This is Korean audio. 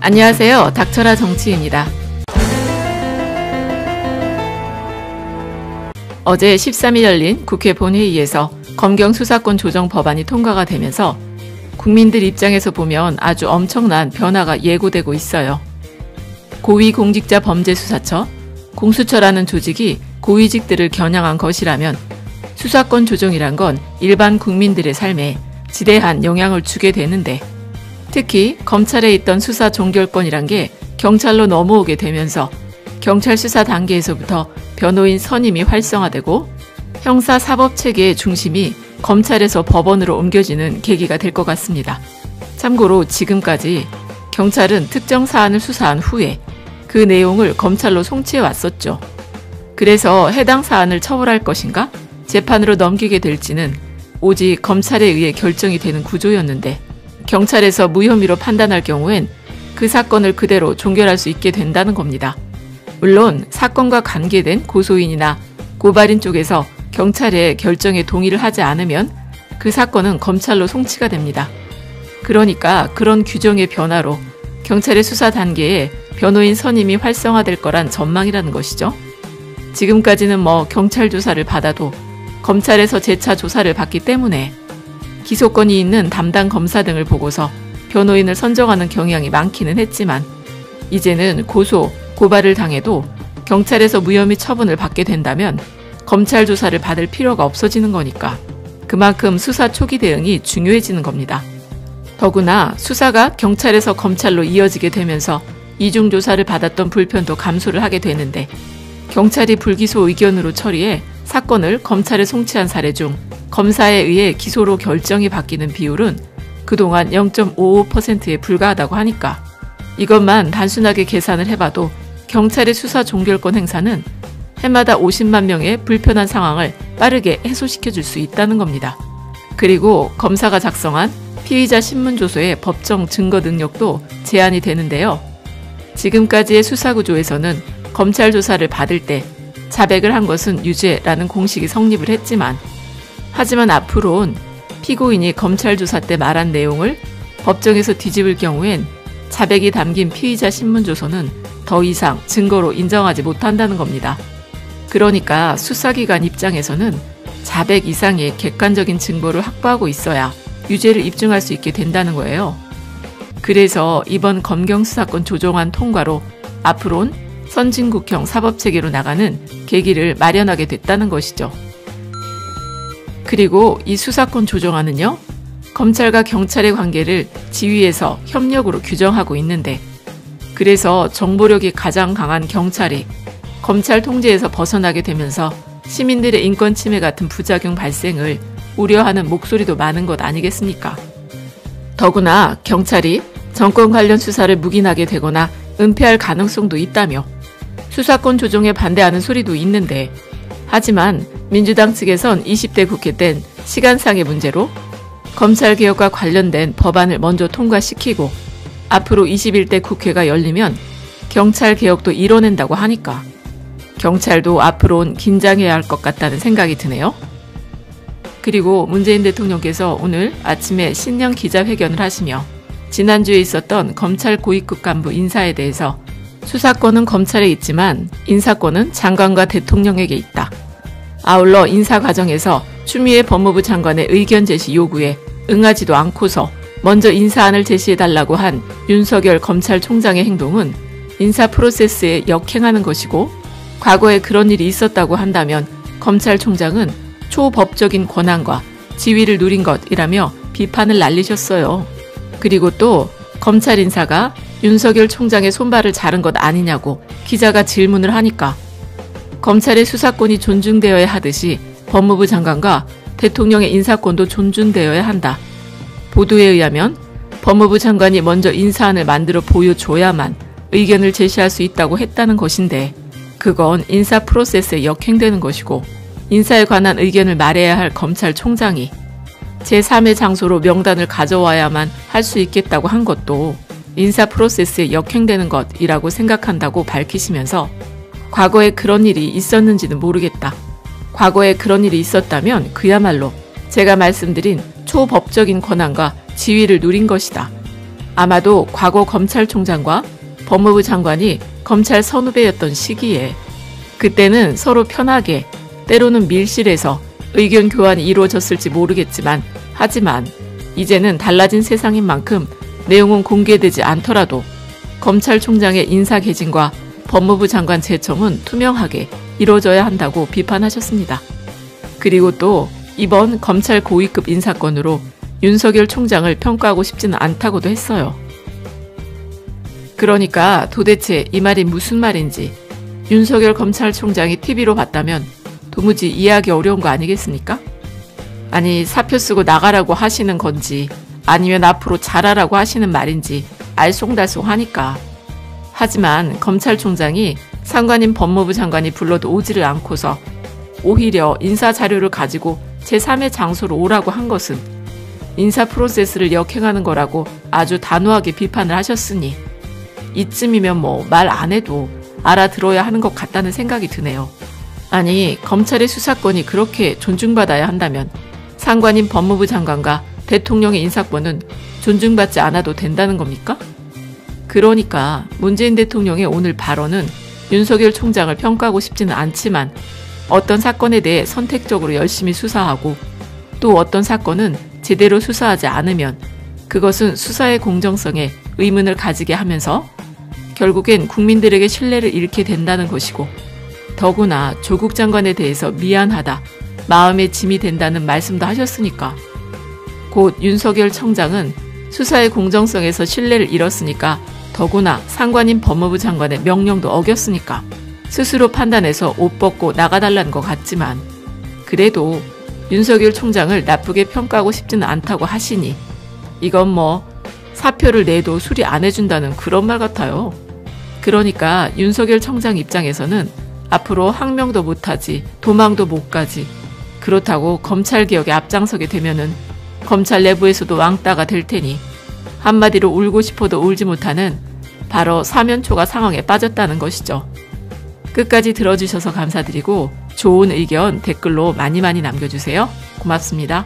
안녕하세요. 닥쳐라 정치입니다. 어제 13일 열린 국회 본회의에서 검경 수사권 조정 법안이 통과가 되면서 국민들 입장에서 보면 아주 엄청난 변화가 예고되고 있어요. 고위공직자범죄수사처, 공수처라는 조직이 고위직들을 겨냥한 것이라면 수사권 조정이란 건 일반 국민들의 삶에 지대한 영향을 주게 되는데, 특히 검찰에 있던 수사 종결권이란 게 경찰로 넘어오게 되면서 경찰 수사 단계에서부터 변호인 선임이 활성화되고 형사 사법 체계의 중심이 검찰에서 법원으로 옮겨지는 계기가 될 것 같습니다. 참고로 지금까지 경찰은 특정 사안을 수사한 후에 그 내용을 검찰로 송치해 왔었죠. 그래서 해당 사안을 처벌할 것인가 재판으로 넘기게 될지는 오직 검찰에 의해 결정이 되는 구조였는데, 경찰에서 무혐의로 판단할 경우엔 그 사건을 그대로 종결할 수 있게 된다는 겁니다. 물론 사건과 관계된 고소인이나 고발인 쪽에서 경찰의 결정에 동의를 하지 않으면 그 사건은 검찰로 송치가 됩니다. 그러니까 그런 규정의 변화로 경찰의 수사 단계에 변호인 선임이 활성화될 거란 전망이라는 것이죠. 지금까지는 경찰 조사를 받아도 검찰에서 재차 조사를 받기 때문에 기소권이 있는 담당 검사 등을 보고서 변호인을 선정하는 경향이 많기는 했지만, 이제는 고소, 고발을 당해도 경찰에서 무혐의 처분을 받게 된다면 검찰 조사를 받을 필요가 없어지는 거니까 그만큼 수사 초기 대응이 중요해지는 겁니다. 더구나 수사가 경찰에서 검찰로 이어지게 되면서 이중 조사를 받았던 불편도 감소를 하게 되는데, 경찰이 불기소 의견으로 처리해 사건을 검찰에 송치한 사례 중 검사에 의해 기소로 결정이 바뀌는 비율은 그동안 0.55%에 불과하다고 하니까 이것만 단순하게 계산을 해봐도 경찰의 수사 종결권 행사는 해마다 50만 명의 불편한 상황을 빠르게 해소시켜줄 수 있다는 겁니다. 그리고 검사가 작성한 피의자 신문조서의 법정 증거 능력도 제한이 되는데요. 지금까지의 수사구조에서는 검찰 조사를 받을 때 자백을 한 것은 유죄라는 공식이 성립을 했지만, 하지만 앞으로는 피고인이 검찰 조사 때 말한 내용을 법정에서 뒤집을 경우엔 자백이 담긴 피의자 신문조서는 더 이상 증거로 인정하지 못한다는 겁니다. 그러니까 수사기관 입장에서는 자백 이상의 객관적인 증거를 확보하고 있어야 유죄를 입증할 수 있게 된다는 거예요. 그래서 이번 검경 수사권 조정안 통과로 앞으로는 선진국형 사법체계로 나가는 계기를 마련하게 됐다는 것이죠. 그리고 이 수사권 조정안은요, 검찰과 경찰의 관계를 지휘에서 협력으로 규정하고 있는데, 그래서 정보력이 가장 강한 경찰이 검찰 통제에서 벗어나게 되면서 시민들의 인권 침해 같은 부작용 발생을 우려하는 목소리도 많은 것 아니겠습니까? 더구나 경찰이 정권 관련 수사를 묵인하게 되거나 은폐할 가능성도 있다며 수사권 조정에 반대하는 소리도 있는데, 하지만 민주당 측에선 20대 국회 땐 시간상의 문제로 검찰개혁과 관련된 법안을 먼저 통과시키고 앞으로 21대 국회가 열리면 경찰개혁도 이뤄낸다고 하니까 경찰도 앞으로는 긴장해야 할 것 같다는 생각이 드네요. 그리고 문재인 대통령께서 오늘 아침에 신년 기자회견을 하시며 지난주에 있었던 검찰 고위급 간부 인사에 대해서 수사권은 검찰에 있지만 인사권은 장관과 대통령에게 있다. 아울러 인사 과정에서 추미애 법무부 장관의 의견 제시 요구에 응하지도 않고서 먼저 인사안을 제시해달라고 한 윤석열 검찰총장의 행동은 인사 프로세스에 역행하는 것이고, 과거에 그런 일이 있었다고 한다면 검찰총장은 초법적인 권한과 지위를 누린 것이라며 비판을 날리셨어요. 그리고 또 검찰 인사가 윤석열 총장의 손발을 자른 것 아니냐고 기자가 질문을 하니까 검찰의 수사권이 존중되어야 하듯이 법무부 장관과 대통령의 인사권도 존중되어야 한다. 보도에 의하면 법무부 장관이 먼저 인사안을 만들어 보여줘야만 의견을 제시할 수 있다고 했다는 것인데, 그건 인사 프로세스에 역행되는 것이고, 인사에 관한 의견을 말해야 할 검찰총장이 제3의 장소로 명단을 가져와야만 할 수 있겠다고 한 것도 인사 프로세스에 역행되는 것이라고 생각한다고 밝히시면서, 과거에 그런 일이 있었는지는 모르겠다. 과거에 그런 일이 있었다면 그야말로 제가 말씀드린 초법적인 권한과 지위를 누린 것이다. 아마도 과거 검찰총장과 법무부 장관이 검찰 선후배였던 시기에 그때는 서로 편하게 때로는 밀실에서 의견 교환이 이루어졌을지 모르겠지만 하지만 이제는 달라진 세상인 만큼 내용은 공개되지 않더라도 검찰총장의 인사 개진과 법무부 장관 제청은 투명하게 이루어져야 한다고 비판하셨습니다. 그리고 또 이번 검찰 고위급 인사건으로 윤석열 총장을 평가하고 싶지는 않다고도 했어요. 그러니까 도대체 이 말이 무슨 말인지 윤석열 검찰총장이 TV로 봤다면 도무지 이해하기 어려운 거 아니겠습니까? 아니 사표 쓰고 나가라고 하시는 건지 아니면 앞으로 잘하라고 하시는 말인지 알쏭달쏭하니까. 하지만 검찰총장이 상관인 법무부 장관이 불러도 오지를 않고서 오히려 인사자료를 가지고 제3의 장소로 오라고 한 것은 인사 프로세스를 역행하는 거라고 아주 단호하게 비판을 하셨으니 이쯤이면 뭐 말 안 해도 알아들어야 하는 것 같다는 생각이 드네요. 아니 검찰의 수사권이 그렇게 존중받아야 한다면 상관인 법무부 장관과 대통령의 인사권은 존중받지 않아도 된다는 겁니까? 그러니까 문재인 대통령의 오늘 발언은 윤석열 총장을 평가하고 싶지는 않지만 어떤 사건에 대해 선택적으로 열심히 수사하고 또 어떤 사건은 제대로 수사하지 않으면 그것은 수사의 공정성에 의문을 가지게 하면서 결국엔 국민들에게 신뢰를 잃게 된다는 것이고 더구나 조국 장관에 대해서 미안하다, 마음의 짐이 된다는 말씀도 하셨으니까 곧 윤석열 청장은 수사의 공정성에서 신뢰를 잃었으니까 더구나 상관인 법무부 장관의 명령도 어겼으니까 스스로 판단해서 옷 벗고 나가달라는 것 같지만 그래도 윤석열 총장을 나쁘게 평가하고 싶지는 않다고 하시니 이건 뭐 사표를 내도 수리 안 해준다는 그런 말 같아요. 그러니까 윤석열 청장 입장에서는 앞으로 항명도 못하지 도망도 못 가지 그렇다고 검찰개혁에 앞장서게 되면은 검찰 내부에서도 왕따가 될 테니 한마디로 울고 싶어도 울지 못하는 바로 사면초가 상황에 빠졌다는 것이죠. 끝까지 들어주셔서 감사드리고 좋은 의견 댓글로 많이 남겨주세요. 고맙습니다.